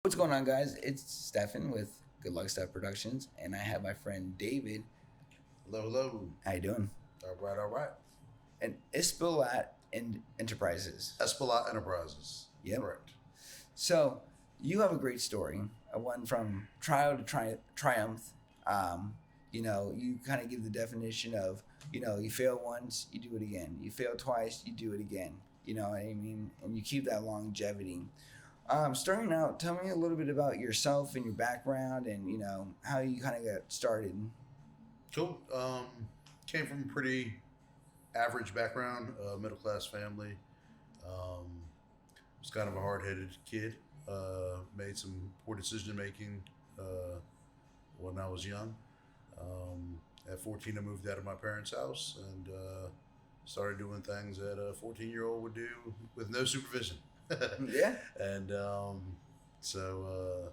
What's going on, guys? It's Stefan with Goodluckstef Productions, and I have my friend David. Hello, hello. How you doing? All right. And Espaillat Enterprises. Espaillat Enterprises. Yep. Correct. So you have a great story, one from trial to triumph. You kind of give the definition of, you fail once, you do it again. You fail twice, you do it again. You know what I mean? And you keep that longevity. Starting out, tell me a little bit about yourself and your background and, how you kind of got started. Cool. Came from a pretty average background, middle-class family. Was kind of a hard-headed kid. Made some poor decision-making when I was young. At 14, I moved out of my parents' house and started doing things that a 14-year-old would do with no supervision. Yeah. And so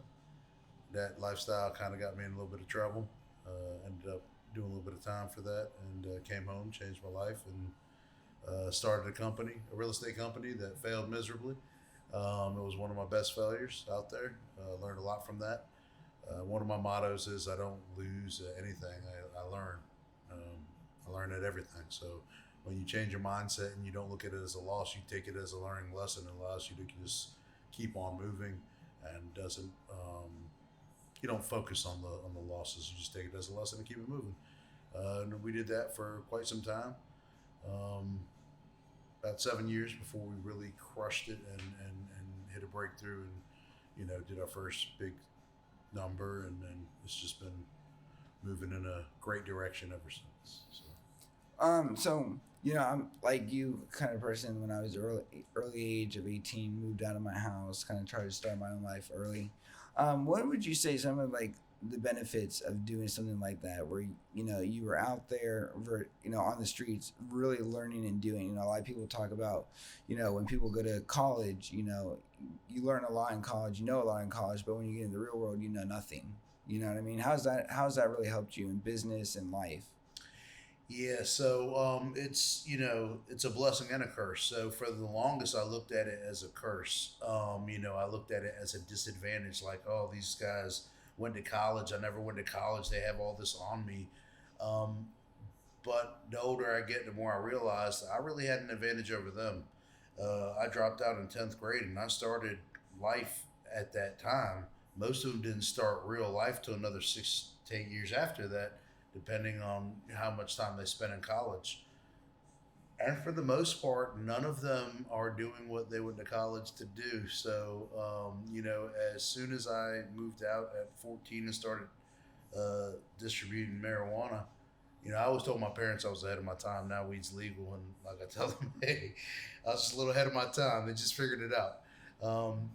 that lifestyle kind of got me in a little bit of trouble. Ended up doing a little bit of time for that and came home, changed my life, and started a real estate company that failed miserably. It was one of my best failures out there. Learned a lot from that. One of my mottos is I don't lose anything. I learn. I learn at everything. So when you change your mindset and you don't look at it as a loss, you take it as a learning lesson. It allows you to just keep on moving and doesn't. You don't focus on the losses. You just take it as a lesson and keep it moving. And we did that for quite some time. About 7 years before we really crushed it and hit a breakthrough and did our first big number, and then it's just been moving in a great direction ever since. I'm like you kind of person. When I was early age of 18, moved out of my house, kind of tried to start my own life early. What would you say some of like the benefits of doing something like that, where you were out there, on the streets, really learning and doing? A lot of people talk about, when people go to college, you learn a lot in college, a lot in college, but when you get in the real world, you know nothing. You know what I mean? How's that really helped you in business and life? Yeah, so it's a blessing and a curse. So for the longest, I looked at it as a curse. I looked at it as a disadvantage. Like, oh, these guys went to college. I never went to college. They have all this on me. But the older I get, the more I realize I really had an advantage over them. I dropped out in 10th grade and I started life at that time. Most of them didn't start real life till another 6 to 8 years after that, depending on how much time they spent in college. And for the most part, none of them are doing what they went to college to do. So, as soon as I moved out at 14 and started distributing marijuana, I always told my parents I was ahead of my time. Now weed's legal, and like I tell them, hey, I was just a little ahead of my time. They just figured it out.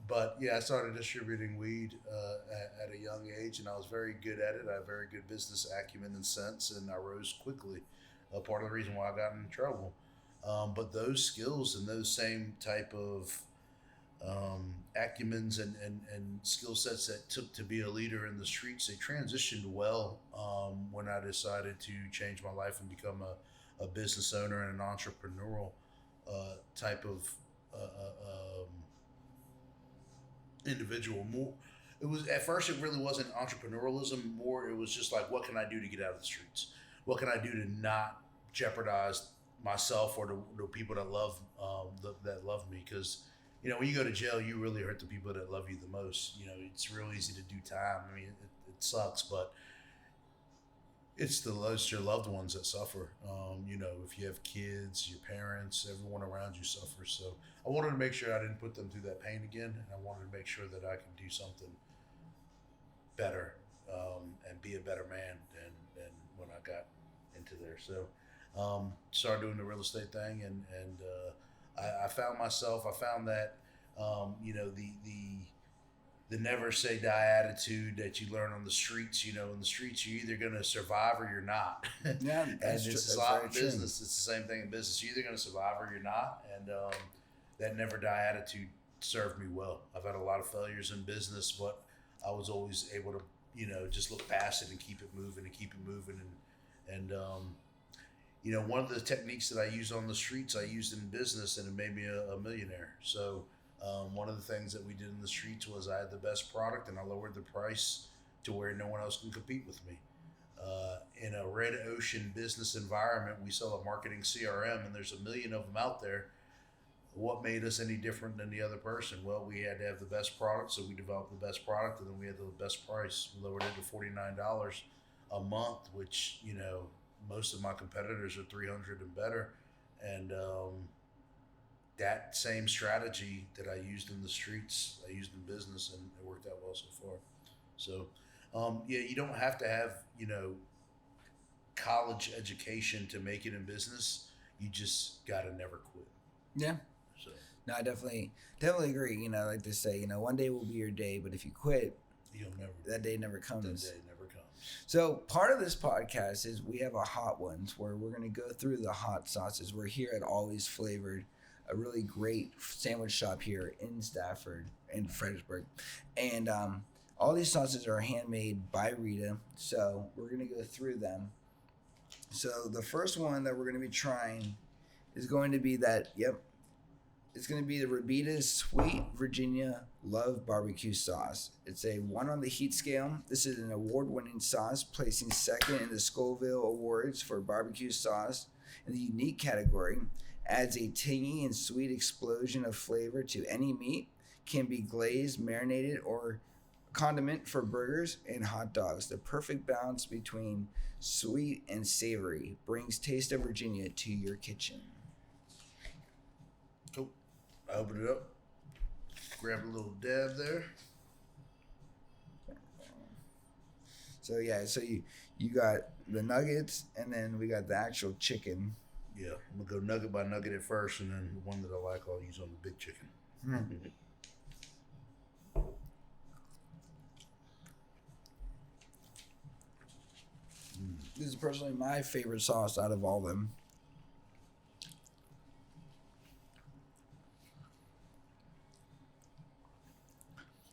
But yeah, I started distributing weed at a young age, and I was very good at it. I had very good business acumen and sense, and I rose quickly. Part of the reason why I got in trouble. But those skills and those same type of acumens and skill sets that took to be a leader in the streets, they transitioned well when I decided to change my life and become a business owner and an entrepreneurial type of individual. More, it was at first, it really wasn't entrepreneurialism. More, it was just like, what can I do to get out of the streets? What can I do to not jeopardize myself or the people that love me? Because when you go to jail, you really hurt the people that love you the most. It's real easy to do time. I mean, it sucks, but it's your loved ones that suffer. If you have kids, your parents, everyone around you suffers. So I wanted to make sure I didn't put them through that pain again, and I wanted to make sure that I could do something better and be a better man than when I got into there. So started doing the real estate thing, and I found that the never say die attitude that you learn on the streets. In the streets, you're either going to survive or you're not. Yeah, and that's it's true. a lot in business. It's the same thing in business. You're either going to survive or you're not. And that never die attitude served me well. I've had a lot of failures in business, but I was always able to, just look past it and keep it moving. And one of the techniques that I use on the streets, I used in business, and it made me a millionaire. So One of the things that we did in the streets was I had the best product and I lowered the price to where no one else can compete with me. In a red ocean business environment, we sell a marketing CRM and there's a million of them out there. What made us any different than the other person? Well, we had to have the best product, so we developed the best product, and then we had the best price. We lowered it to $49 a month, which most of my competitors are $300 and better. And that same strategy that I used in the streets, I used in business, and it worked out well so far. So, you don't have to have college education to make it in business. You just gotta never quit. Yeah. So No, I definitely agree. Like they say, one day will be your day, but if you quit, that day never comes. That day never comes. So part of this podcast is we have a hot ones where we're going to go through the hot sauces. We're here at Always Flavored, a really great sandwich shop here in Stafford and Fredericksburg. And all these sauces are handmade by Rita. So we're going to go through them. So the first one that we're going to be trying is going to be it's going to be the Rabita's Sweet Virginia Love Barbecue Sauce. It's a 1 on the heat scale. This is an award-winning sauce, placing second in the Scoville Awards for barbecue sauce in the unique category. Adds a tangy and sweet explosion of flavor to any meat. Can be glazed, marinated, or condiment for burgers and hot dogs. The perfect balance between sweet and savory brings Taste of Virginia to your kitchen. Cool. I open it up. Grab a little dab there. So you got the nuggets, and then we got the actual chicken. Yeah, I'm gonna go nugget by nugget at first, and then the one that I like I'll use on the big chicken. This is personally my favorite sauce out of all of them.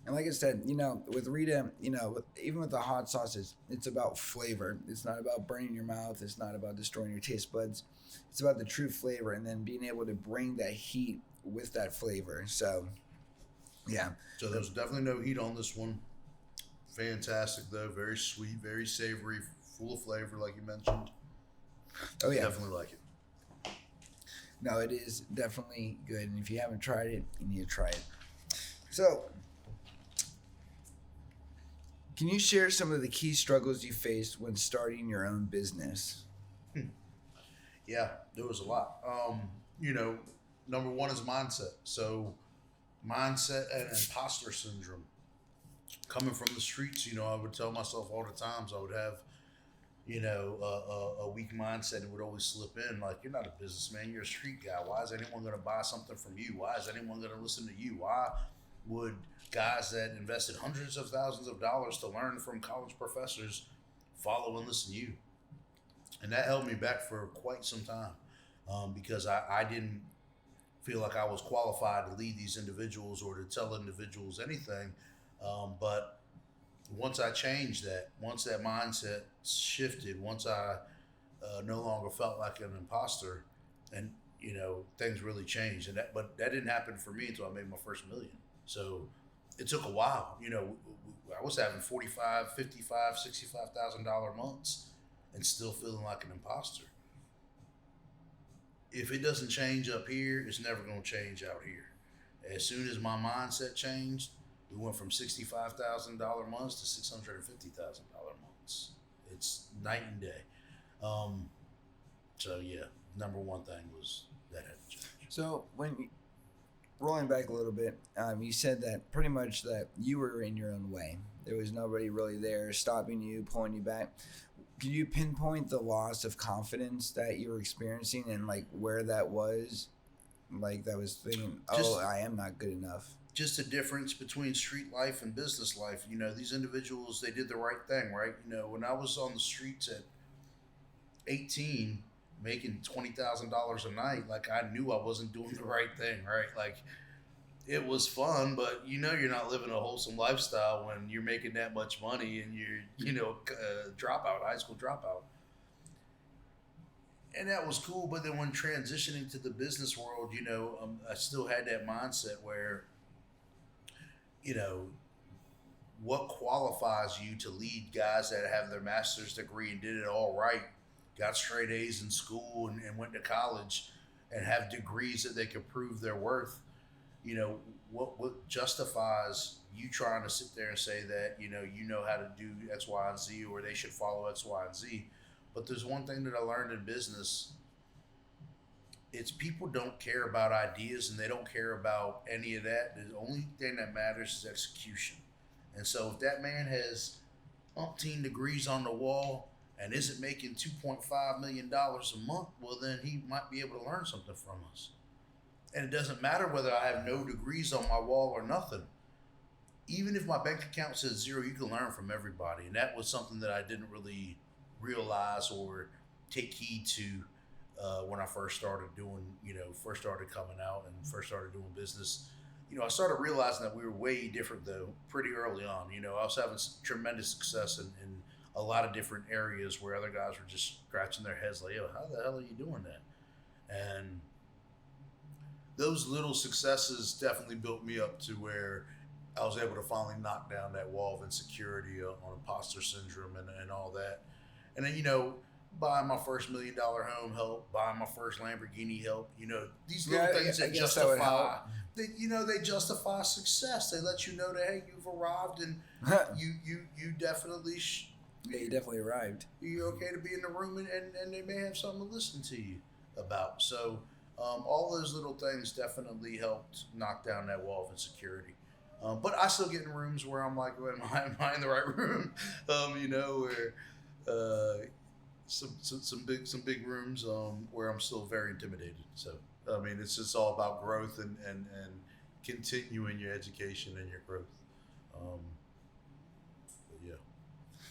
And like I said, with Rita, even with the hot sauces, it's about flavor. It's not about burning your mouth. It's not about destroying your taste buds. It's about the true flavor and then being able to bring that heat with that flavor. So, yeah. So there's definitely no heat on this one. Fantastic, though. Very sweet, very savory, full of flavor, like you mentioned. Oh, yeah. Definitely like it. No, it is definitely good. And if you haven't tried it, you need to try it. So, can you share some of the key struggles you faced when starting your own business? Yeah, there was a lot. Number one is mindset. So mindset and imposter syndrome. Coming from the streets, I would tell myself all the times I would have, a weak mindset and would always slip in. Like, you're not a businessman, you're a street guy. Why is anyone going to buy something from you? Why is anyone going to listen to you? Why would guys that invested hundreds of thousands of dollars to learn from college professors follow and listen to you? And that held me back for quite some time because I didn't feel like I was qualified to lead these individuals or to tell individuals anything. But once I changed that, once that mindset shifted, once I no longer felt like an imposter, and things really changed. But that didn't happen for me until I made my first $1 million. So it took a while. I was having $45,000, $55,000, $65,000 months and still feeling like an imposter. If it doesn't change up here, it's never going to change out here. As soon as my mindset changed, we went from $65,000 months to $650,000 months. It's night and day. So yeah, number one thing was that had to change. So rolling back a little bit, you said that pretty much that you were in your own way. There was nobody really there stopping you, pulling you back. Can you pinpoint the loss of confidence that you were experiencing and like where that was? Like that was thinking, I am not good enough. Just a difference between street life and business life. These individuals, they did the right thing, right? When I was on the streets at 18, making $20,000 a night, like I knew I wasn't doing the right thing, right? Like it was fun, but you're not living a wholesome lifestyle when you're making that much money and you're high school dropout. And that was cool, but then when transitioning to the business world, I still had that mindset where you know, what qualifies you to lead guys that have their master's degree and did it all right, got straight A's in school and went to college and have degrees that they could prove their worth? What justifies you trying to sit there and say that, you know how to do X, Y, and Z, or they should follow X, Y, and Z? But there's one thing that I learned in business. It's people don't care about ideas and they don't care about any of that. The only thing that matters is execution. And so if that man has umpteen degrees on the wall and isn't making $2.5 million a month, well, then he might be able to learn something from us. And it doesn't matter whether I have no degrees on my wall or nothing. Even if my bank account says zero, you can learn from everybody. And that was something that I didn't really realize or take heed to when I first started first started coming out and first started doing business. I started realizing that we were way different though pretty early on. I was having tremendous success in a lot of different areas where other guys were just scratching their heads like, yo, how the hell are you doing that? And those little successes definitely built me up to where I was able to finally knock down that wall of insecurity on imposter syndrome and all that. And then, buying my first $1 million home helped, buying my first Lamborghini helped. These little things that justify, they justify success. They let you know that, hey, you've arrived and you definitely yeah, you definitely arrived. You're okay to be in the room and they may have something to listen to you about. So all those little things definitely helped knock down that wall of insecurity. But I still get in rooms where I'm like, well, am I in the right room? Where some big rooms where I'm still very intimidated. So I mean, it's just all about growth and continuing your education and your growth. But yeah.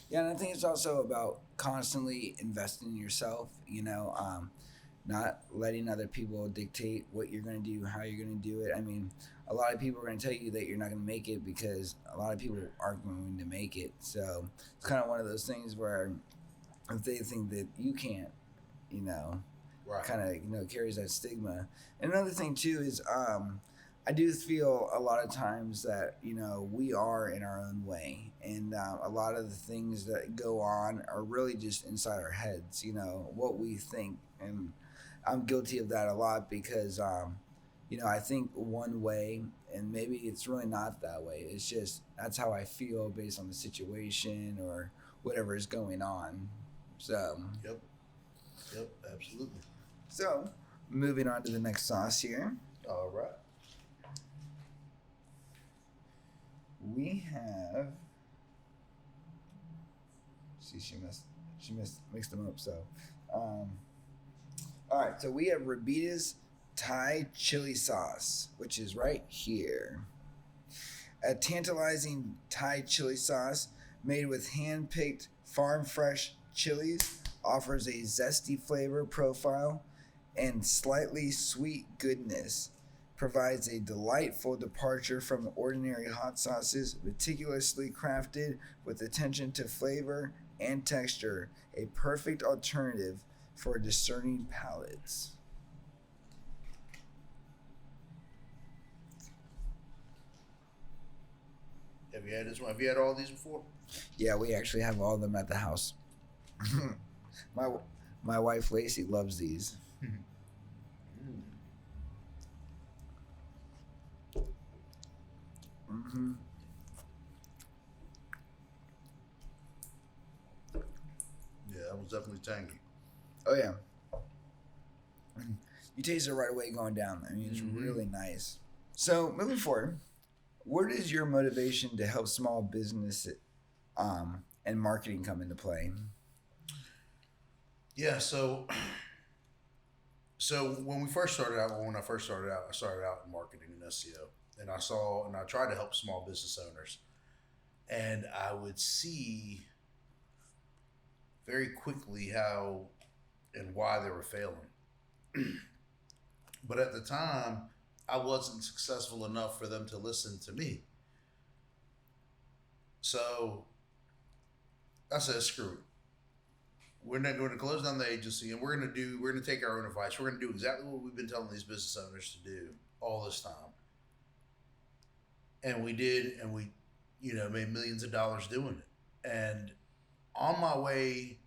Yeah, and I think it's also about constantly investing in yourself. Not letting other people dictate what you're going to do, how you're going to do it. I mean, a lot of people are going to tell you that you're not going to make it because a lot of people aren't going to make it. So it's kind of one of those things where if they think that you can't, Right. kind of, carries that stigma. And another thing too is I do feel a lot of times that, we are in our own way. And a lot of the things that go on are really just inside our heads, what we think. And I'm guilty of that a lot because, I think one way and maybe it's really not that way. It's just that's how I feel based on the situation or whatever is going on. So. Yep, absolutely. So, moving on to the next sauce here. All right. We have. See, she mixed them up. So, all right. So we have Rabita's Thai chili sauce, which is right here. A tantalizing Thai chili sauce made with hand-picked farm-fresh chilies offers a zesty flavor profile and slightly sweet goodness. Provides a delightful departure from ordinary hot sauces, meticulously crafted with attention to flavor and texture. A perfect alternative for discerning palates. Have you had this one? Have you had all these before? Yeah, we actually have all of them at the house. My wife Lacey loves these. Mm-hmm. Yeah, that was definitely tangy. Oh yeah. You taste it right away going down. I mean, it's really nice. So moving forward, where does your motivation to help small business and marketing come into play? Yeah, so when I first started out, I started out in marketing and SEO, and I tried to help small business owners, and I would see very quickly how and why they were failing. But at the time, I wasn't successful enough for them to listen to me. So I said, screw it. We're not going to close down the agency, and we're going to take our own advice. We're going to do exactly what we've been telling these business owners to do all this time. And we did, and we, made millions of dollars doing it. And on my way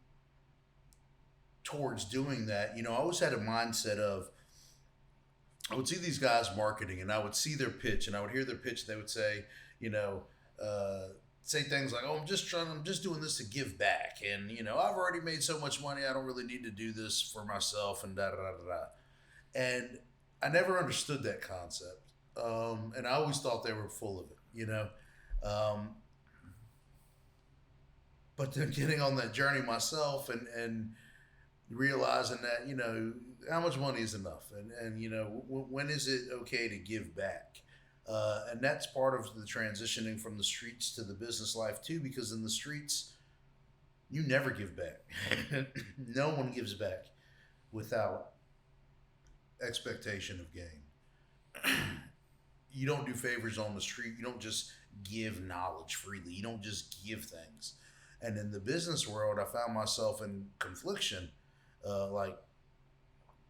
towards doing that, I always had a mindset of, I would see these guys marketing, and I would see their pitch, and I would hear their pitch. And they would say, say things like, "Oh, I'm just doing this to give back," and I've already made so much money, I don't really need to do this for myself, and da da da da. And I never understood that concept, and I always thought they were full of it, But then getting on that journey myself, and realizing that how much money is enough, and when is it okay to give back, and that's part of the transitioning from the streets to the business life too, because in the streets you never give back. No one gives back without expectation of gain. You don't do favors on the street. You don't just give knowledge freely. You don't just give things. And in the business world, I found myself in confliction. Like,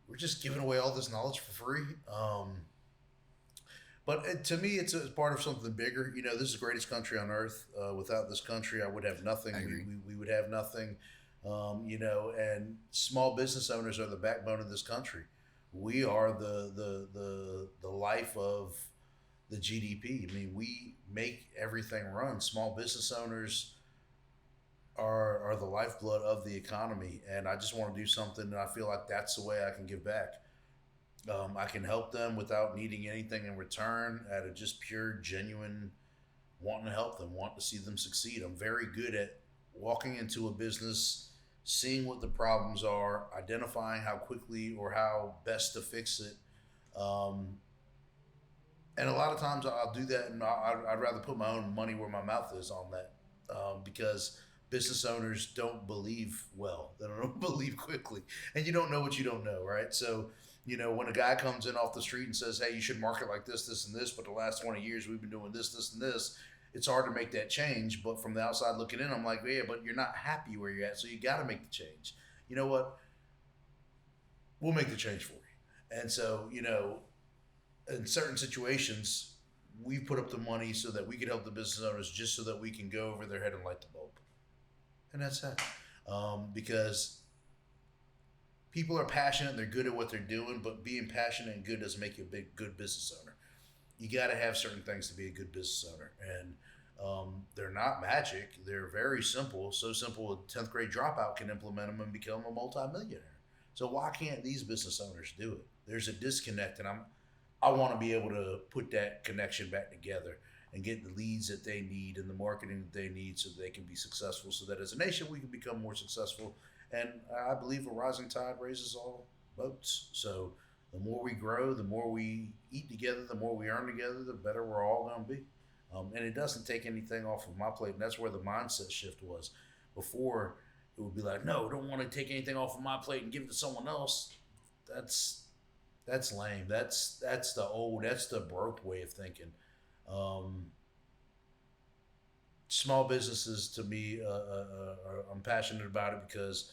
we're just giving away all this knowledge for free. But to me, it's part of something bigger. This is the greatest country on earth. Without this country, I would have nothing. We would have nothing. And small business owners are the backbone of this country. We are the life of the GDP. I mean, we make everything run. Small business owners are the lifeblood of the economy, and I just want to do something, and I feel like that's the way I can give back. I can help them without needing anything in return, out of just pure, genuine wanting to help them, wanting to see them succeed. I'm very good at walking into a business, seeing what the problems are, identifying how quickly or how best to fix it. And a lot of times I'll do that, and I'd rather put my own money where my mouth is on that, because business owners don't believe well. They don't believe quickly. And you don't know what you don't know, right? So, when a guy comes in off the street and says, "Hey, you should market like this, this, and this, but the last 20 years we've been doing this, this, and this," it's hard to make that change. But from the outside looking in, I'm like, yeah, but you're not happy where you're at, so you got to make the change. You know what? We'll make the change for you. And so, in certain situations, we put up the money so that we could help the business owners, just so that we can go over their head and light the bulb. And that's it. Because people are passionate, they're good at what they're doing, but being passionate and good doesn't make you a good business owner. You got to have certain things to be a good business owner. And they're not magic. They're very simple. So simple, a 10th grade dropout can implement them and become a multimillionaire. So why can't these business owners do it? There's a disconnect, and I want to be able to put that connection back together and get the leads that they need and the marketing that they need so they can be successful, so that as a nation we can become more successful. And I believe a rising tide raises all boats. So the more we grow, the more we eat together, the more we earn together, the better we're all going to be. And it doesn't take anything off of my plate. And that's where the mindset shift was. Before, it would be like, no, don't want to take anything off of my plate and give it to someone else. That's lame. That's the broke way of thinking. Small businesses, to me, I'm passionate about it, because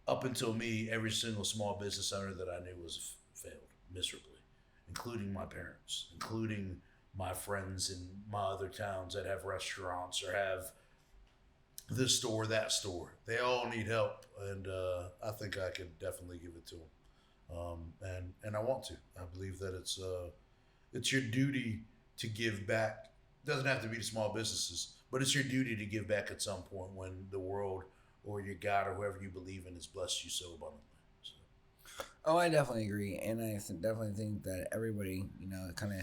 up until me, every single small business owner that I knew was failed miserably, including my parents, including my friends in my other towns that have restaurants or have this store, that store. They all need help, and I think I could definitely give it to them. And I want to. I believe that it's your duty to give back. It doesn't have to be to small businesses, but it's your duty to give back at some point when the world or your God or whoever you believe in has blessed you so abundantly. So. Oh, I definitely agree, and I definitely think that everybody, kind of,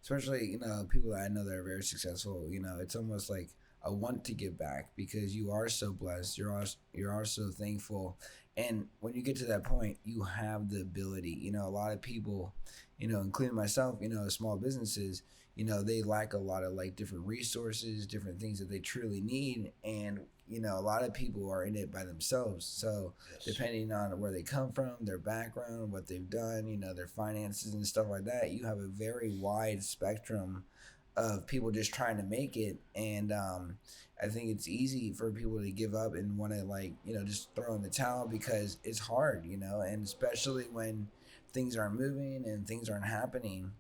especially people that I know that are very successful, it's almost like a want to give back, because you are so blessed, you are so thankful, and when you get to that point, you have the ability. A lot of people, including myself, small businesses, they lack a lot of like different resources, different things that they truly need, and a lot of people are in it by themselves. So yes. Depending on where they come from, their background, what they've done, their finances and stuff like that, you have a very wide spectrum of people just trying to make it. And I think it's easy for people to give up and want to just throw in the towel, because it's hard, and especially when things aren't moving and things aren't happening,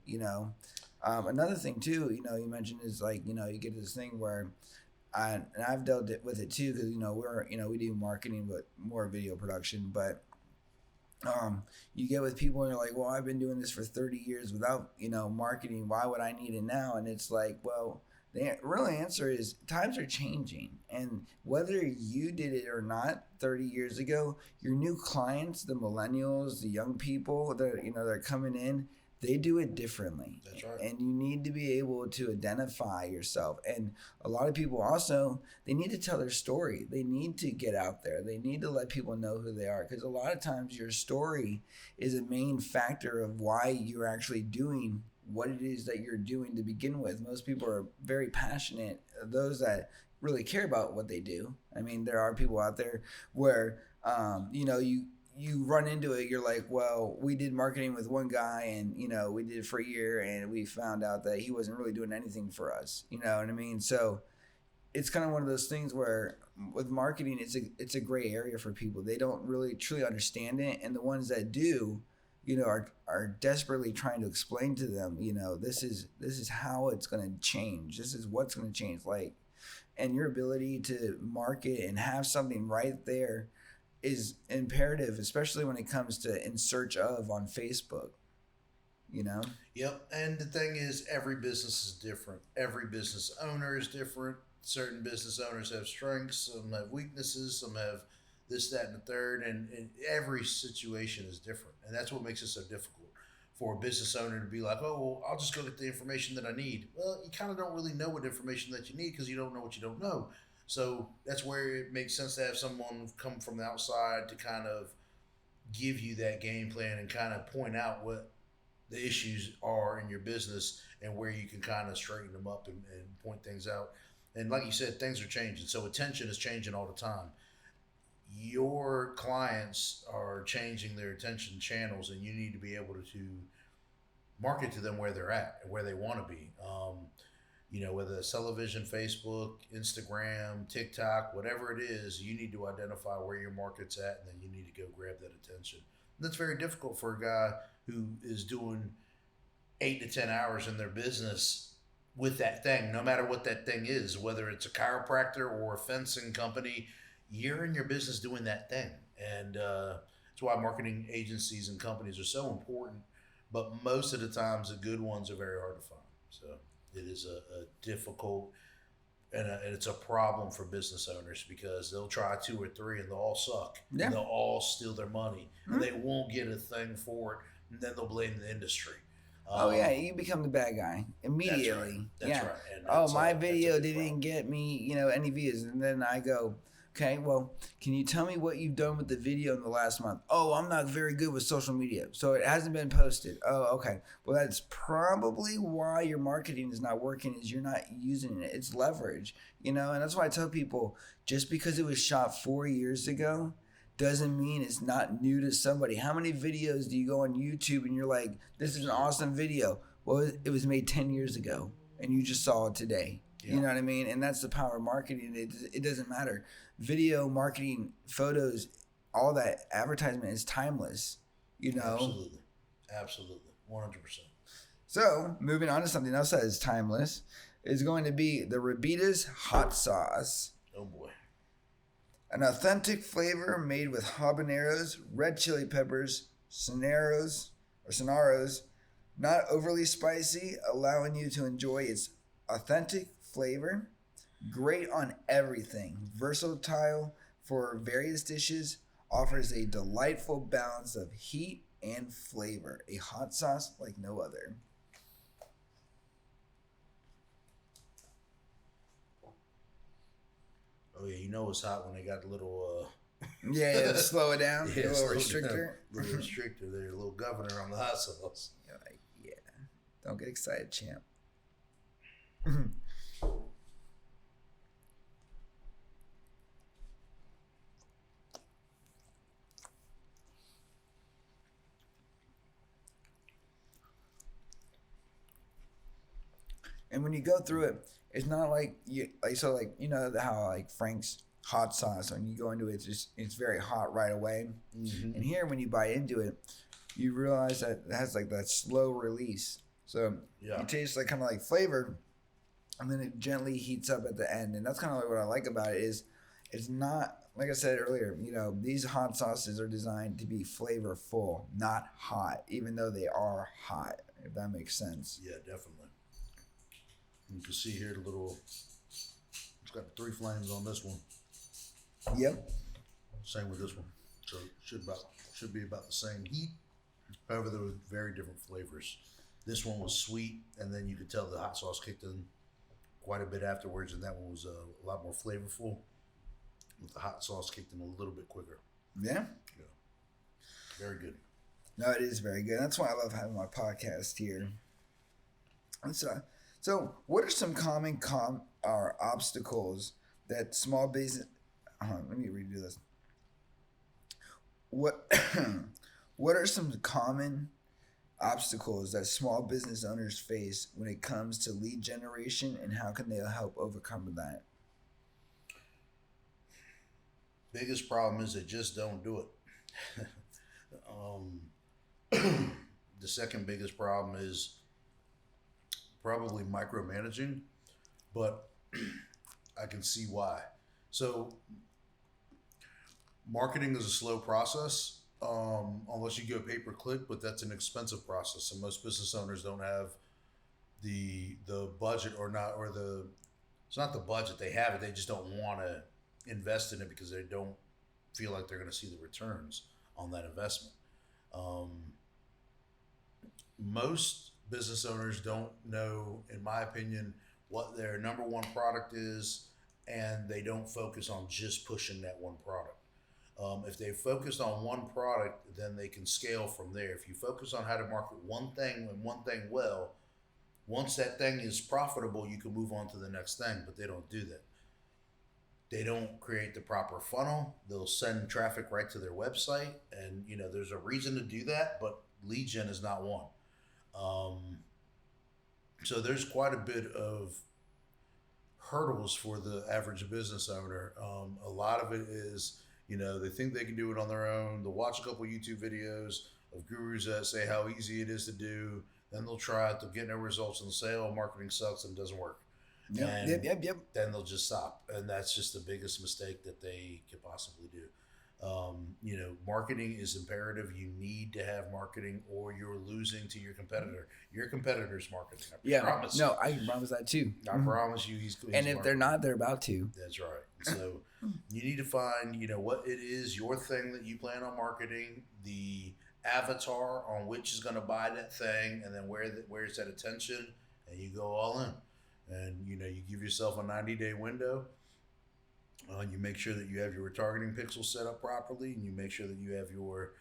Another thing too, you mentioned is like, you get this thing where, and I've dealt with it too, because we do marketing, but more video production. But you get with people and you're like, well, I've been doing this for 30 years without marketing. Why would I need it now? And it's like, well, the real answer is times are changing, and whether you did it or not 30 years ago, your new clients, the millennials, the young people that they're coming in, they do it differently. That's right. And you need to be able to identify yourself. And a lot of people also, they need to tell their story. They need to get out there. They need to let people know who they are, because a lot of times your story is a main factor of why you're actually doing what it is that you're doing to begin with. Most people are very passionate, those that really care about what they do. I mean, there are people out there where, you run into it, you're like, well, we did marketing with one guy and, we did it for a year and we found out that he wasn't really doing anything for us. You know what I mean? So it's kind of one of those things where with marketing, it's a gray area for people. They don't really truly understand it. And the ones that do, are desperately trying to explain to them, this is how it's going to change. This is what's going to change. Like, and your ability to market and have something right there is imperative, especially when it comes to in search of on Facebook, Yep. And the thing is, every business is different. Every business owner is different. Certain business owners have strengths, some have weaknesses, some have this, that, and the third, and every situation is different. And that's what makes it so difficult for a business owner to be like, oh, well, I'll just go get the information that I need. Well, you kind of don't really know what information that you need because you don't know what you don't know. So that's where it makes sense to have someone come from the outside to kind of give you that game plan and kind of point out what the issues are in your business and where you can kind of straighten them up and point things out. And like you said, things are changing. So attention is changing all the time. Your clients are changing their attention channels, and you need to be able to market to them where they're at and where they want to be. Whether it's television, Facebook, Instagram, TikTok, whatever it is, you need to identify where your market's at, and then you need to go grab that attention. And that's very difficult for a guy who is doing 8 to 10 hours in their business with that thing, no matter what that thing is, whether it's a chiropractor or a fencing company. You're in your business doing that thing. And that's why marketing agencies and companies are so important. But most of the times, the good ones are very hard to find. So it is a difficult, and it's a problem for business owners because they'll try 2 or 3 and they'll all suck. Yeah. And they'll all steal their money. Mm-hmm. And they won't get a thing for it. And then they'll blame the industry. You become the bad guy immediately. That's right. And my video didn't get me, any views. And then I go, okay, well, can you tell me what you've done with the video in the last month? Oh, I'm not very good with social media, so it hasn't been posted. Oh, okay. Well, that's probably why your marketing is not working, is you're not using it. It's leverage, and that's why I tell people, just because it was shot 4 years ago doesn't mean it's not new to somebody. How many videos do you go on YouTube and you're like, this is an awesome video? Well, it was made 10 years ago, and you just saw it today. Yeah. You know what I mean? And that's the power of marketing. It doesn't matter. Video, marketing, photos, all that advertisement is timeless, Absolutely. 100%. So, moving on to something else that is timeless is going to be the Rabita's hot sauce. Oh, boy. An authentic flavor made with habaneros, red chili peppers, soneros, not overly spicy, allowing you to enjoy its authentic flavor. Great on everything. Versatile for various dishes. Offers a delightful balance of heat and flavor. A hot sauce like no other. Oh, yeah. It's hot when they got the little... slow it down. Yeah, a little restrictor. Little restrictor there. A little governor on the hot sauce. You're like, yeah. Don't get excited, champ. And when you go through it, it's not like how like Frank's hot sauce, when you go into it, it's very hot right away. Mm-hmm. And here, when you bite into it, you realize that it has like that slow release. So Yeah. it tastes like kind of like flavor, and then it gently heats up at the end. And that's kind of like what I like about it is it's not, like I said earlier, these hot sauces are designed to be flavorful, not hot, even though they are hot, if that makes sense. Yeah, definitely. You can see here it's got 3 flames on this one. Yep. Same with this one. So it should be about the same heat. However, there were very different flavors. This one was sweet, and then you could tell the hot sauce kicked in quite a bit afterwards, and that one was a lot more flavorful. With the hot sauce kicked in a little bit quicker. Yeah. Yeah. Very good. No, it is very good. That's why I love having my podcast here. And so what are some common obstacles that small business? Let me redo this. What are some common obstacles that small business owners face when it comes to lead generation, and how can they help overcome that? Biggest problem is they just don't do it. The second biggest problem is probably micromanaging, but I can see why. So marketing is a slow process, unless you go pay-per-click, but that's an expensive process, and most business owners don't have the budget it's not the budget, they have it, they just don't want to invest in it because they don't feel like they're going to see the returns on that investment. Most business owners don't know, in my opinion, what their number one product is, and they don't focus on just pushing that one product. If they focus on one product, then they can scale from there. If you focus on how to market one thing and one thing well, once that thing is profitable, you can move on to the next thing, but they don't do that. They don't create the proper funnel. They'll send traffic right to their website, and there's a reason to do that, but lead gen is not one. So there's quite a bit of hurdles for the average business owner. A lot of it is, they think they can do it on their own. They'll watch a couple YouTube videos of gurus that say how easy it is to do. Then they'll try it, they'll get no results, and they'll say, "Oh, marketing sucks and doesn't work." Yep. Then they'll just stop, and that's just the biggest mistake that they could possibly do. Marketing is imperative. You need to have marketing, or you're losing to your competitor. Your competitor's marketing. I promise. No, I promise that too. I promise you, he's and if marketing. they're not, they're about to. That's right. So you need to find, what it is, your thing that you plan on marketing, the avatar on which is going to buy that thing, and then where's that attention, and you go all in. And you give yourself a 90-day window. You make sure that you have your retargeting pixels set up properly, and you make sure that you have your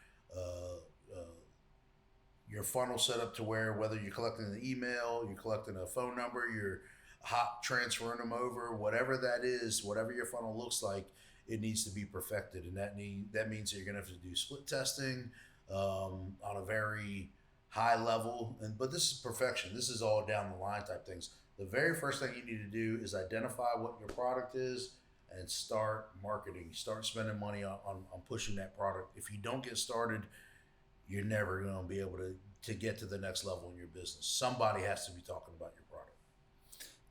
funnel set up to whether you're collecting an email, you're collecting a phone number, you're hot transferring them over, whatever that is, whatever your funnel looks like, it needs to be perfected, and that means that you're going to have to do split testing on a very high level. But this is perfection. This is all down the line type things. The very first thing you need to do is identify what your product is and start marketing. Start spending money on pushing that product. If you don't get started, you're never going to be able to get to the next level in your business. Somebody has to be talking about your product.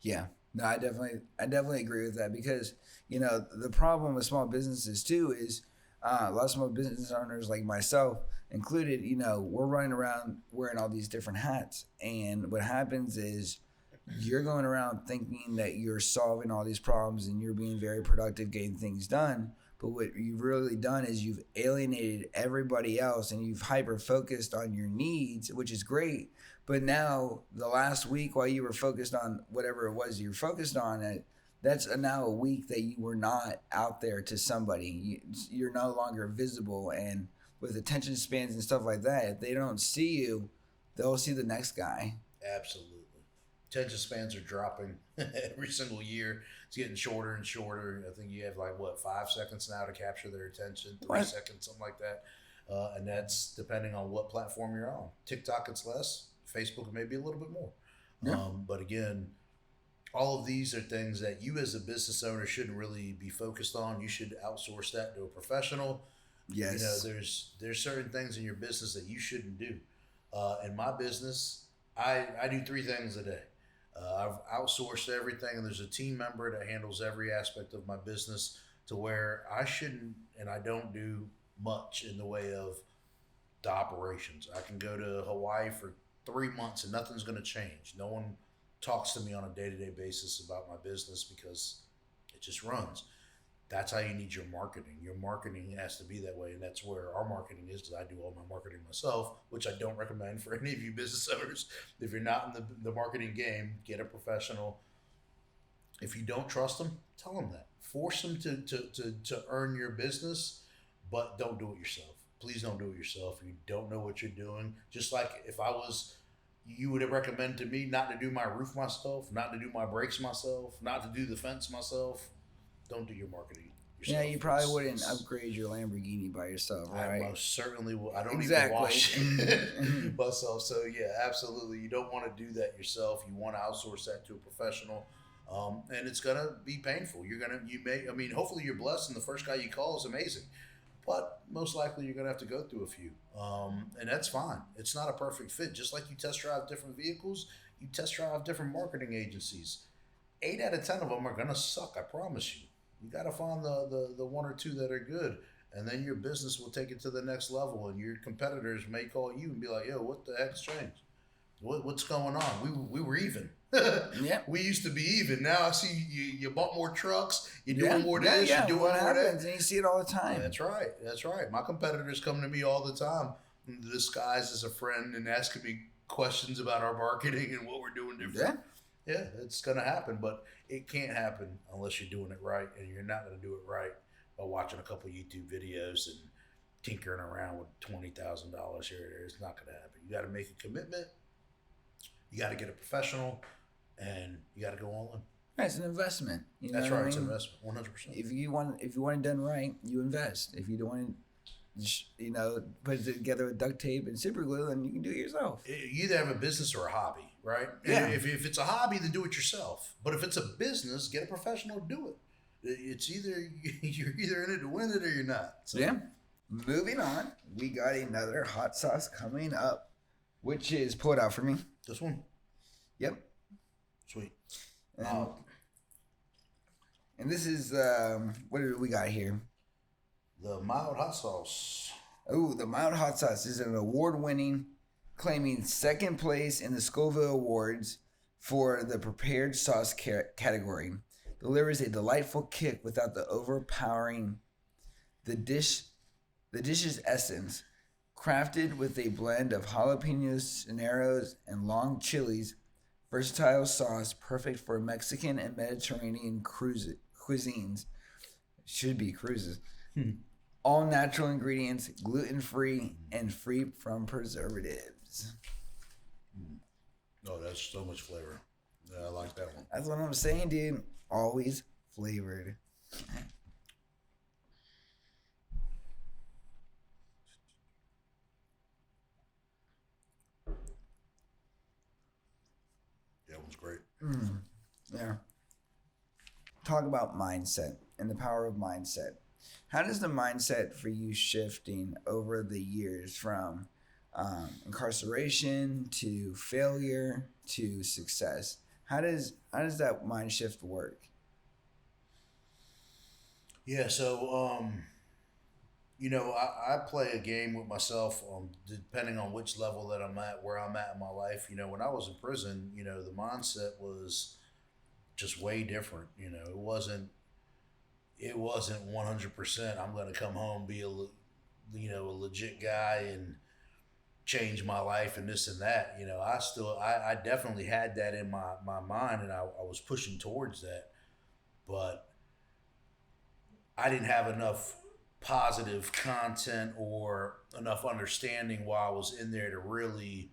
Yeah. No, I definitely agree with that, because, the problem with small businesses too is a lot of small business owners like myself included, we're running around wearing all these different hats. And what happens is you're going around thinking that you're solving all these problems and you're being very productive, getting things done. But what you've really done is you've alienated everybody else, and you've hyper-focused on your needs, which is great. But now the last week, while you were focused on whatever it was you were focused on, that's now a week that you were not out there to somebody. You're no longer visible. And with attention spans and stuff like that, if they don't see you, they'll see the next guy. Absolutely. Attention spans are dropping every single year. It's getting shorter and shorter. I think you have 5 seconds now to capture their attention, 3 seconds, something like that. And that's depending on what platform you're on. TikTok, it's less. Facebook, maybe a little bit more. Yeah. But again, all of these are things that you as a business owner shouldn't really be focused on. You should outsource that to a professional. Yes. There's certain things in your business that you shouldn't do. In my business, I do three things a day. I've outsourced everything, and there's a team member that handles every aspect of my business to where I shouldn't and I don't do much in the way of the operations. I can go to Hawaii for 3 months and nothing's going to change. No one talks to me on a day-to-day basis about my business because it just runs. That's how you need your marketing. Your marketing has to be that way, and that's where our marketing is, because I do all my marketing myself, which I don't recommend for any of you business owners. If you're not in the marketing game, get a professional. If you don't trust them, tell them that. Force them to earn your business, but don't do it yourself. Please don't do it yourself. You don't know what you're doing. Just like if I was, you would have recommended to me not to do my roof myself, not to do my brakes myself, not to do the fence myself. Don't do your marketing yourself. Yeah, you probably wouldn't upgrade your Lamborghini by yourself, right? I most certainly will. I don't even wash it myself. So yeah, absolutely. You don't want to do that yourself. You want to outsource that to a professional. And it's gonna be painful. Hopefully you're blessed and the first guy you call is amazing. But most likely you're gonna have to go through a few. And that's fine. It's not a perfect fit. Just like you test drive different vehicles, you test drive different marketing agencies. 8 out of 10 of them are gonna suck, I promise you. You got to find the one or two that are good, and then your business will take it to the next level. And your competitors may call you and be like, "Yo, what the heck's changed? What's going on? We were even. Yeah, we used to be even. Now I see you bought more trucks. You're doing more this. Yeah. You're doing what more happens, that. and you see it all the time. That's right. My competitors come to me all the time, disguised as a friend, and asking me questions about our marketing and what we're doing different. Yeah, it's going to happen, but it can't happen unless you're doing it right, and you're not going to do it right by watching a couple YouTube videos and tinkering around with $20,000 here or there. It's not going to happen. You got to make a commitment. You got to get a professional, and you got to go all in. Yeah, it's an investment. That's right. It's an investment, 100%. If you want it done right, you invest. If you don't want to, put it together with duct tape and super glue, then you can do it yourself. You either have a business or a hobby. Right? Yeah. If it's a hobby, then do it yourself. But if it's a business, get a professional to do it. It's either you're either in it to win it or you're not. So. Yeah. Moving on, we got another hot sauce coming up, which is, pull it out for me. This one? Yep. Sweet. And this is, what do we got here? The mild hot sauce. Oh, the mild hot sauce is an award-winning, claiming second place in the Scoville Awards for the prepared sauce category. Delivers a delightful kick without the overpowering the dish's essence. Crafted with a blend of jalapenos, habaneros, and long chilies, versatile sauce perfect for Mexican and Mediterranean cuisines. Should be cruises. All natural ingredients, gluten-free, and free from preservatives. Oh, that's so much flavor. Yeah, I like that one. That's what I'm saying, dude. Always flavored. That one's great. Yeah. Talk about mindset and the power of mindset. How does the mindset for you shifting over the years from incarceration to failure to success? How does that mind shift work? Yeah, so I play a game with myself depending on which level that I'm at, where I'm at in my life. When I was in prison, the mindset was just way different. It wasn't 100%. I'm going to come home, be a legit guy and change my life and this and that. I definitely had that in my mind, and I was pushing towards that, but I didn't have enough positive content or enough understanding while I was in there to really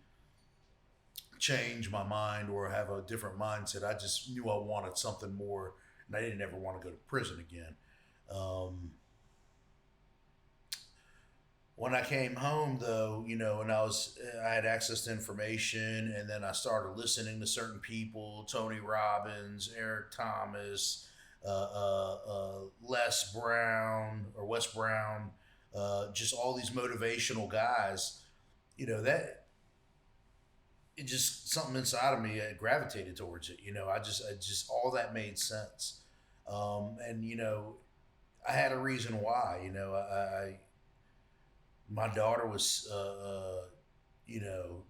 change my mind or have a different mindset. I just knew I wanted something more, and I didn't ever want to go to prison again. When I came home, though, and I had access to information, and then I started listening to certain people: Tony Robbins, Eric Thomas, Wes Brown, just all these motivational guys. That it just something inside of me gravitated towards it. I just all that made sense. And I had a reason why. My daughter was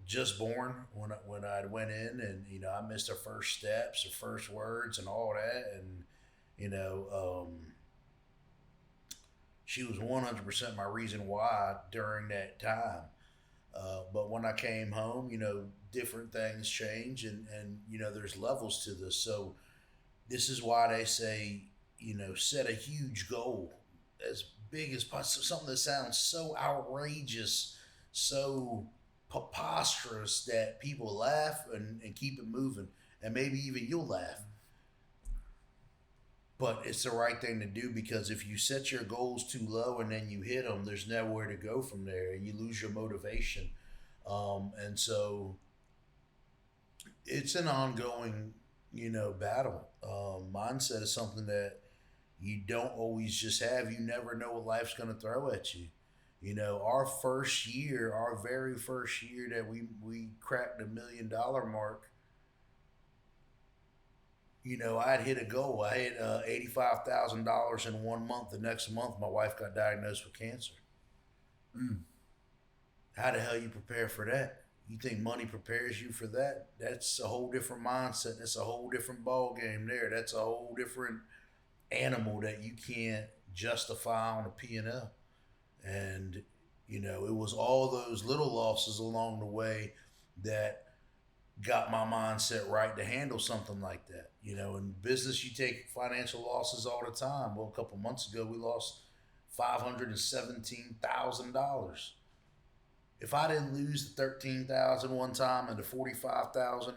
just born when I went in, and I missed her first steps, her first words, and all that, and you know she was 100% my reason why during that time. But when I came home, different things change, and there's levels to this. So this is why they say, set a huge goal, as big as possible, something that sounds so outrageous, so preposterous that people laugh, and keep it moving, and maybe even you'll laugh. But it's the right thing to do, because if you set your goals too low and then you hit them, there's nowhere to go from there, and you lose your motivation. And so it's an ongoing, battle. Mindset is something that you don't always just have. You never know what life's going to throw at you. Our first year, our very first year that we cracked the $1 million mark, I'd hit a goal. I hit $85,000 in 1 month. The next month, my wife got diagnosed with cancer. Mm. How the hell you prepare for that? You think money prepares you for that? That's a whole different mindset. That's a whole different ball game there. That's a whole different animal that you can't justify on a P&L. And, it was all those little losses along the way that got my mindset right to handle something like that. In business, you take financial losses all the time. Well, a couple months ago, we lost $517,000. If I didn't lose the 13,000 one time and the 45,000,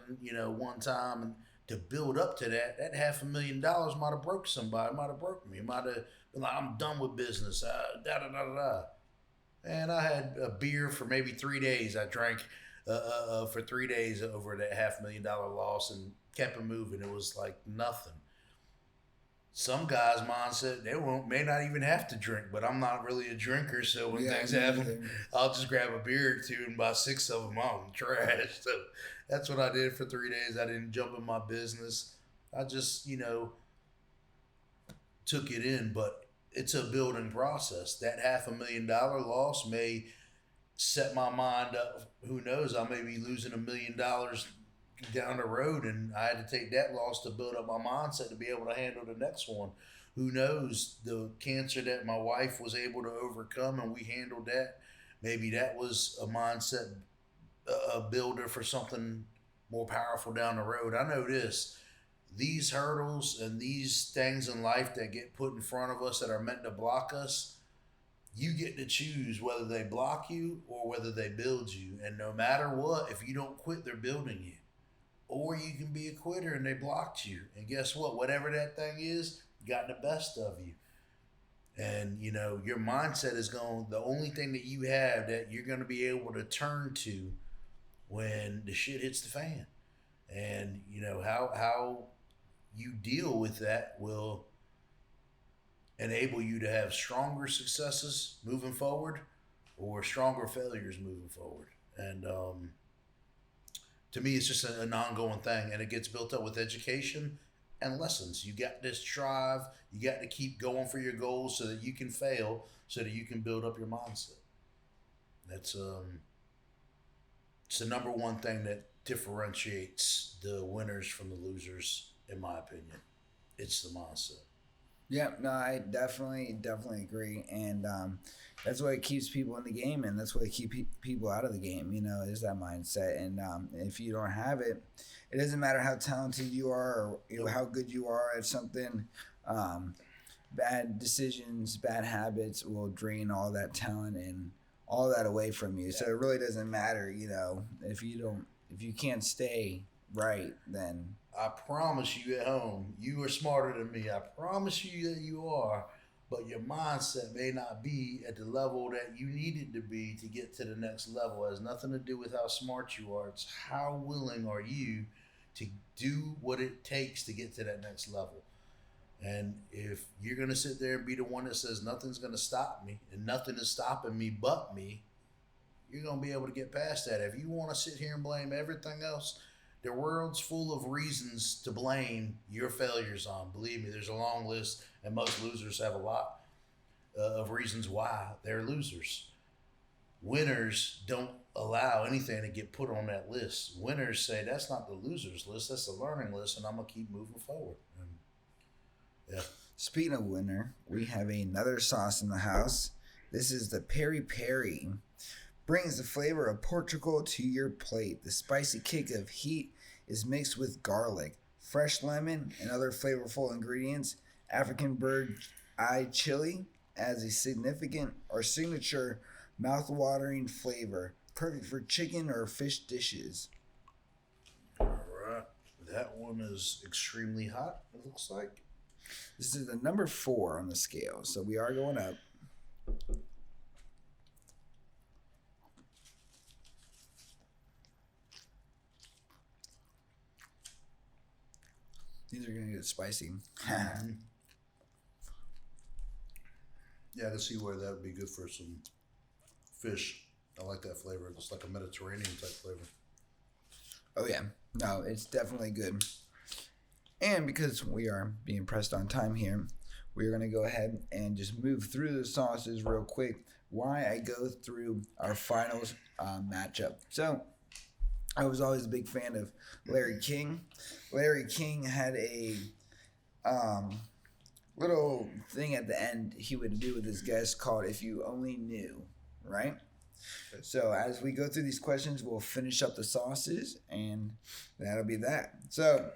one time, and to build up to that $500,000 might have broke somebody, might have broke me, might have been like, I'm done with business, da da da da da. And I had a beer for maybe 3 days. I drank for 3 days over that $500,000 loss and kept it moving. It was like nothing. Some guys' mindset, may not even have to drink, but I'm not really a drinker, so when things happen, I'll just grab a beer or two and buy 6 of them out and trash. So that's what I did for 3 days. I didn't jump in my business. I just, took it in, but it's a building process. That $500,000 loss may set my mind up. Who knows? I may be losing $1 million down the road, and I had to take that loss to build up my mindset to be able to handle the next one. Who knows? The cancer that my wife was able to overcome, and we handled that. Maybe that was a mindset a builder for something more powerful down the road. I know this. These hurdles and these things in life that get put in front of us that are meant to block us, you get to choose whether they block you or whether they build you. And no matter what, if you don't quit, they're building you. Or you can be a quitter and they blocked you. And guess what? Whatever that thing is, got the best of you. And, your mindset is the only thing that you have that you're going to be able to turn to when the shit hits the fan. And, how you deal with that will enable you to have stronger successes moving forward or stronger failures moving forward. And to me, it's just an ongoing thing, and it gets built up with education and lessons. You got this drive. You got to keep going for your goals so that you can fail, so that you can build up your mindset. That's it's the number one thing that differentiates the winners from the losers, in my opinion. It's the mindset. Yeah, no, I definitely agree, and that's what keeps people in the game, and that's what keeps people out of the game. Is that mindset, and if you don't have it, it doesn't matter how talented you are or how good you are at something. Bad decisions, bad habits will drain all that talent and all that away from you. Yeah. So it really doesn't matter, if you can't stay right, then. I promise you at home, you are smarter than me. I promise you that you are, but your mindset may not be at the level that you need it to be to get to the next level. It has nothing to do with how smart you are. It's how willing are you to do what it takes to get to that next level. And if you're going to sit there and be the one that says nothing's going to stop me and nothing is stopping me but me, you're going to be able to get past that. If you want to sit here and blame everything else, the world's full of reasons to blame your failures on. Believe me, there's a long list, and most losers have a lot of reasons why they're losers. Winners don't allow anything to get put on that list. Winners say, that's not the loser's list, that's the learning list, and I'm going to keep moving forward. And, yeah. Speaking of winner, we have another sauce in the house. This is the Peri Peri. Brings the flavor of Portugal to your plate. The spicy kick of heat is mixed with garlic, fresh lemon, and other flavorful ingredients. African bird eye chili adds a significant or signature mouth-watering flavor, perfect for chicken or fish dishes. All right. That one is extremely hot, it looks like. This is the number 4 on the scale, so we are going up. These are going to get spicy. Yeah, I can see where that would be good for some fish. I like that flavor. It's like a Mediterranean type flavor. Oh, yeah. No, it's definitely good. And because we are being pressed on time here, we're going to go ahead and just move through the sauces real quick while I go through our finals matchup. So, I was always a big fan of Larry King. Larry King had a little thing at the end he would do with his guests called If You Only Knew, right? So as we go through these questions, we'll finish up the sauces, and that'll be that. So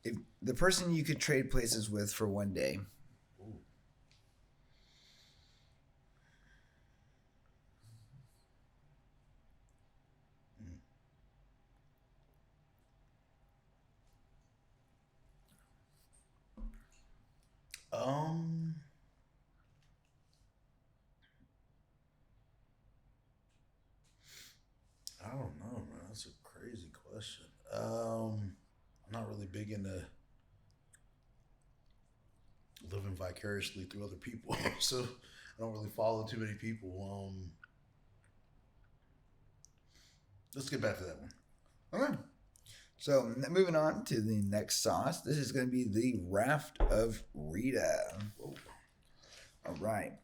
if the person you could trade places with for one day. I don't know, man. That's a crazy question. I'm not really big into living vicariously through other people, so I don't really follow too many people. Let's get back to that one. Okay. So moving on to the next sauce. This is going to be the Raft of Rita. Whoa. All right.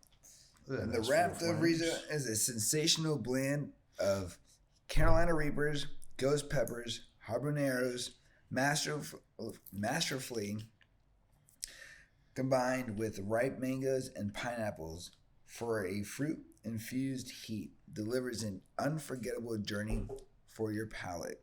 Yeah, The Raft of Rita is a sensational blend of Carolina Reapers, ghost peppers, habaneros, masterfully combined with ripe mangoes and pineapples for a fruit-infused heat. Delivers an unforgettable journey for your palate.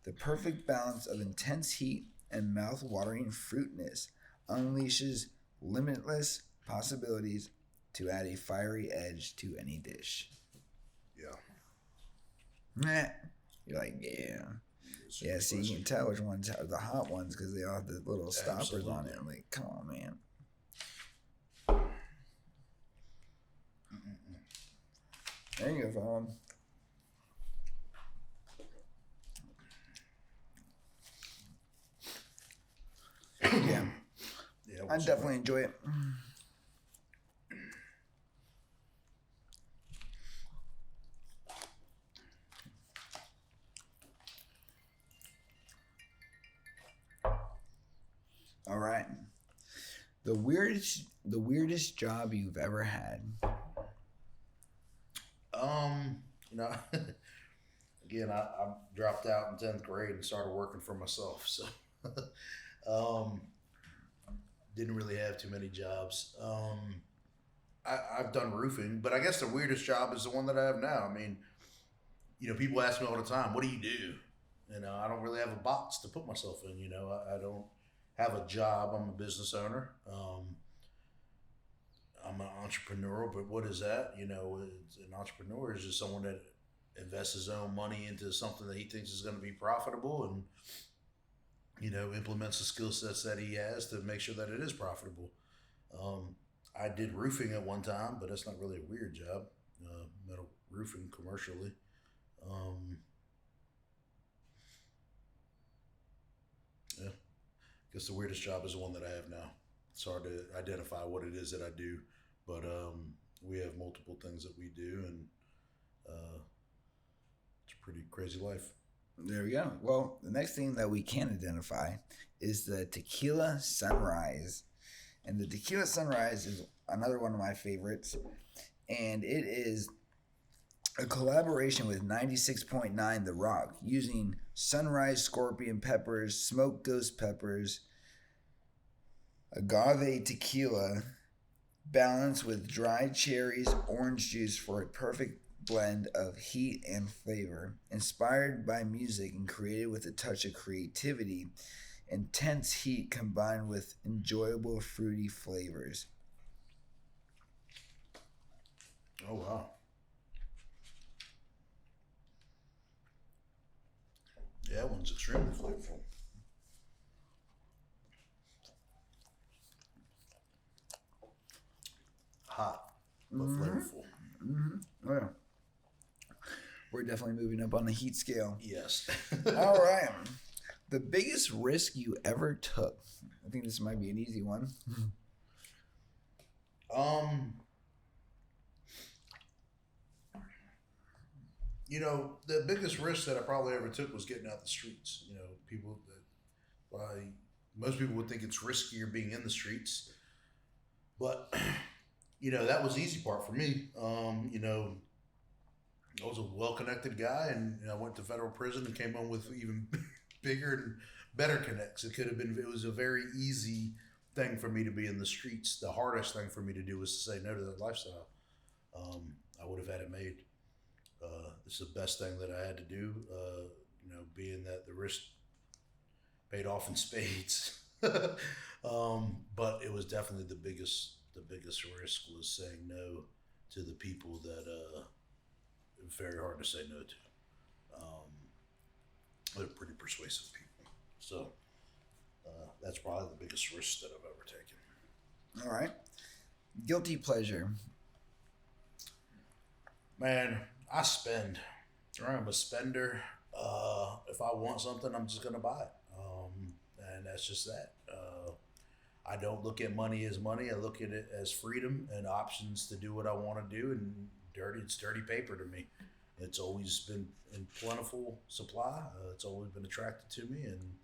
The perfect balance of intense heat and mouth-watering fruitness unleashes limitless possibilities to add a fiery edge to any dish. Yeah. You're like, yeah. Yeah, see, you can tell which ones are the hot ones because they all have the little stoppers on it. I'm like, come on, man. There you go, Felon. Yeah. I definitely enjoy it. All right. The weirdest job you've ever had. You know, again, I dropped out in 10th grade and started working for myself. So, didn't really have too many jobs. I've done roofing, but I guess the weirdest job is the one that I have now. I mean, you know, people ask me all the time, what do you do? You know, I don't really have a box to put myself in. You know, I don't have a job. I'm a business owner. I'm an entrepreneur, but what is that? You know, an entrepreneur is just someone that invests his own money into something that he thinks is going to be profitable and, you know, implements the skill sets that he has to make sure that it is profitable. I did roofing at one time, but that's not really a weird job. Metal roofing commercially. Yeah, I guess the weirdest job is the one that I have now. It's hard to identify what it is that I do, but we have multiple things that we do, and It's a pretty crazy life. There we go. Well, the next thing that we can identify is the tequila sunrise. And the tequila sunrise is another one of my favorites. And it is a collaboration with 96.9 The Rock, using sunrise scorpion peppers, smoked ghost peppers, agave tequila, balanced with dried cherries, orange juice for a perfect blend of heat and flavor. Inspired by music and created with a touch of creativity, intense heat combined with enjoyable fruity flavors. Oh, wow. Yeah, that one's extremely flavorful. Hot, but flavorful. Oh, yeah. We're definitely moving up on the heat scale. Yes. All right. The biggest risk you ever took. I think this might be an easy one. You know, the biggest risk that I probably ever took was getting out the streets. You know, most people would think it's riskier being in the streets, but you know, that was the easy part for me. You know, I was a well-connected guy, and I went to federal prison and came home with even bigger and better connects. It was a very easy thing for me to be in the streets. The hardest thing for me to do was to say no to that lifestyle. I would have had it made. It's the best thing that I had to do, you know, being that the risk paid off in spades. But it was definitely the biggest risk was saying no to the people that very hard to say no to. They're pretty persuasive people. So that's probably the biggest risk that I've ever taken. All right. Guilty pleasure. Man, I spend. I'm a spender. If I want something, I'm just gonna buy it, and that's just that. I don't look at money as money. I look at it as freedom and options to do what I want to do. And it's dirty paper to me. It's always been in plentiful supply. It's always been attracted to me, and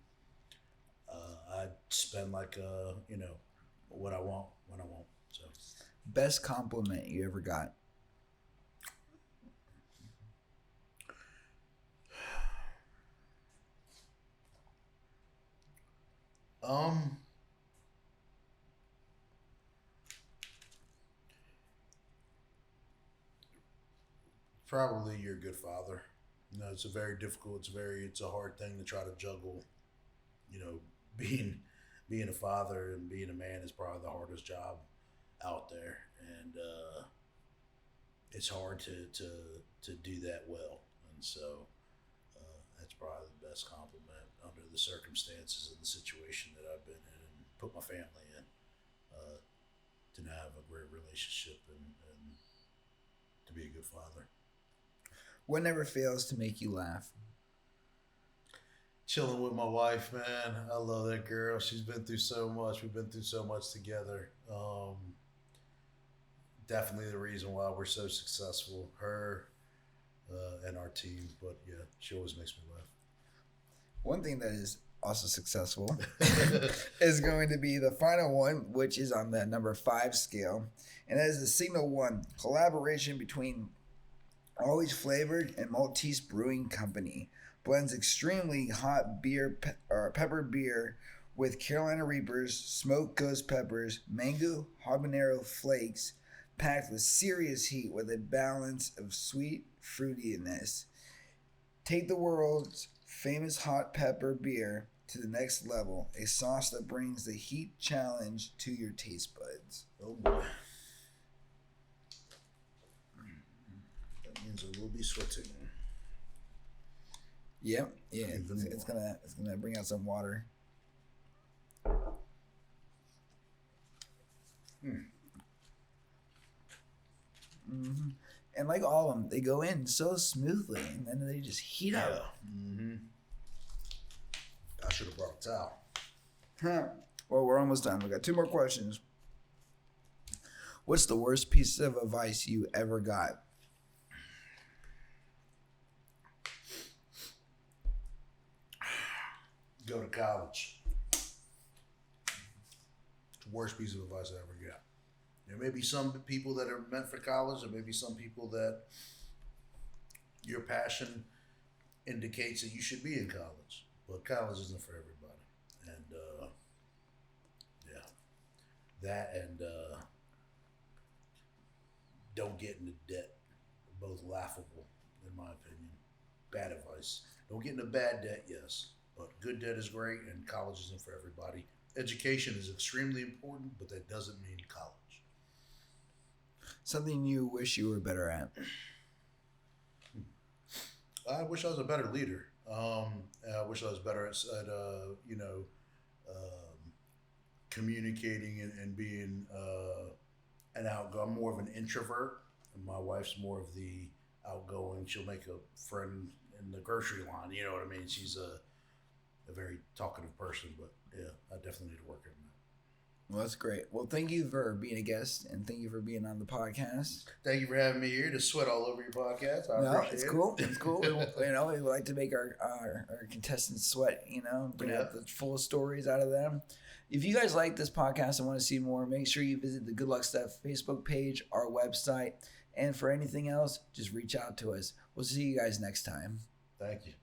I spend like you know, what I want when I want. So, Best compliment you ever got. Probably you're a good father. You know, it's a hard thing to try to juggle. You know, being a father and being a man is probably the hardest job out there, and it's hard to do that well. And so that's probably the best compliment under the circumstances and the situation that I've been in and put my family in, to now have a great relationship and to be a good father. What never fails to make you laugh? Chilling with my wife, man. I love that girl. She's been through so much. We've been through so much together. Definitely the reason why we're so successful. Her and our team. But yeah, she always makes me laugh. One thing that is also successful is going to be the final one, which is on the number 5 scale. And that is the Signal 1 collaboration between Always Flavored and Maltese Brewing Company. Blends extremely hot pepper beer with Carolina Reapers, smoked ghost peppers, mango habanero flakes, packed with serious heat with a balance of sweet fruitiness. Take the world's famous hot pepper beer to the next level. A sauce that brings the heat challenge to your taste buds. Oh boy. That means I will be sweating. Yep. Yeah. It's gonna bring out some water. Mm-hmm. And like all of them, they go in so smoothly, and then they just heat up. Mm-hmm. I should have brought a towel. Huh. Well, we're almost done. We got 2 more questions. What's the worst piece of advice you ever got? Go to college. It's the worst piece of advice I ever got. There may be some people that are meant for college. There may be some people that your passion indicates that you should be in college. But college isn't for everybody. And, yeah. That and don't get into debt. They're both laughable, in my opinion. Bad advice. Don't get into bad debt, yes. But good debt is great, and college isn't for everybody. Education is extremely important, but that doesn't mean college. Something you wish you were better at? I wish I was a better leader. I wish I was better at communicating and being an outgoing. I'm more of an introvert, and my wife's more of the outgoing. She'll make a friend in the grocery line. You know what I mean? She's a very talkative person, but yeah, I definitely need to work on that. Well, that's great. Well, thank you for being a guest, and thank you for being on the podcast. Thank you for having me here to sweat all over your podcast. I appreciate it's it. cool. It's cool. We like to make our contestants sweat. Bring out the full stories out of them. If you guys like this podcast and want to see more, make sure you visit the Goodluckstef Facebook page, our website, and for anything else, just reach out to us. We'll see you guys next time. Thank you.